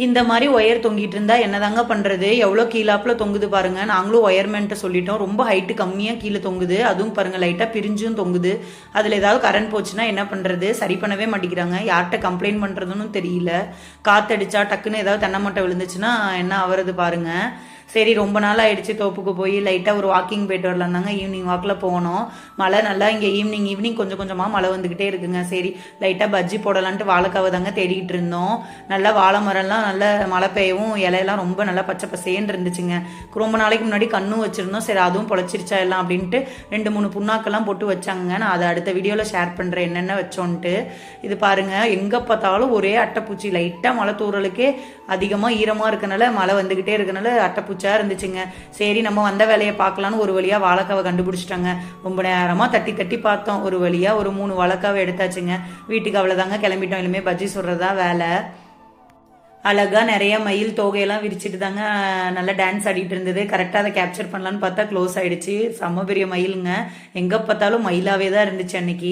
இந்த மாதிரி ஒயர் தொங்கிட்டு இருந்தா என்னதாங்க பண்றது? எவ்வளோ கீழாப்புல தொங்குது பாருங்க. நாங்களும் ஒயர்மேன்ட்ட சொல்லிட்டோம். ரொம்ப ஹைட்டு கம்மியா கீழே தொங்குது. அதுவும் பாருங்க லைட்டா பிரிஞ்சும் தொங்குது. அதுல ஏதாவது கரண்ட் போச்சுன்னா என்ன பண்றது? சரி பண்ணவே மாட்டேங்கிறாங்க. யார்கிட்ட கம்ப்ளைண்ட் பண்றதுன்னு தெரியல. காத்தடிச்சா டக்குன்னு ஏதாவது தென்னை மட்டை விழுந்துச்சுன்னா என்ன ஆவறது பாருங்க. சரி ரொம்ப நாள் ஆயிடுச்சு தோப்புக்கு போய் லைட்டாக ஒரு வாக்கிங் போயிட்டு வரலாம் தாங்க ஈவினிங் வாக்கில் போனோம். மழை நல்லா இங்கே ஈவினிங் கொஞ்சம் கொஞ்சமாக மழை வந்துக்கிட்டே இருக்குங்க. சரி லைட்டாக பஜ்ஜி போடலான்ட்டு வாழைக்காவை தாங்க தேடிக்கிட்டு இருந்தோம். நல்லா வாழை மரம்லாம் நல்லா மழை பெய்யவும் இலையெல்லாம் ரொம்ப நல்லா பச்சை பசேன்னு இருந்துச்சுங்க. ரொம்ப நாளைக்கு முன்னாடி கண்ணும் வச்சுருந்தோம். சரி அதுவும் பொழைச்சிருச்சா எல்லாம் அப்படின்ட்டு 2-3 புண்ணாக்கெல்லாம் போட்டு வச்சாங்க. நான் அதை அடுத்த வீடியோவில் ஷேர் பண்ணுறேன் என்னென்ன வச்சோன்ட்டு. இது பாருங்க எங்கே பார்த்தாலும் ஒரே அட்டைப்பூச்சி. லைட்டாக மழை தூறலுக்கே அதிகமாக ஈரமாக இருக்கனால மழை வந்துக்கிட்டே இருக்கனால அட்டைப்பூச்சி இருந்துச்சுங்க. சரி நம்ம வந்த வேலையை பார்க்கலான்னு ஒரு வழியா வாழைக்காவை கண்டுபிடிச்சிட்டாங்க. ரொம்ப நேரமா தட்டி தட்டி பார்த்தோம். ஒரு வழியா ஒரு 3 வாழைக்காவை எடுத்தாச்சுங்க. வீட்டுக்கு அவ்வளவுதாங்க கிளம்பிட்டோம். இனிமே பஜ்ஜி சொல்றதா வேலை. அழகா நிறைய மயில் தோகையெல்லாம் விரிச்சிட்டு தாங்க நல்லா டான்ஸ் ஆடிட்டு இருந்தது. கரெக்டாக அதை கேப்சர் பண்ணலான்னு பார்த்தா க்ளோஸ் ஆயிடுச்சு. செம்ம பெரிய மயிலுங்க. எங்க பார்த்தாலும் மயிலாவே தான் இருந்துச்சு அன்னைக்கு.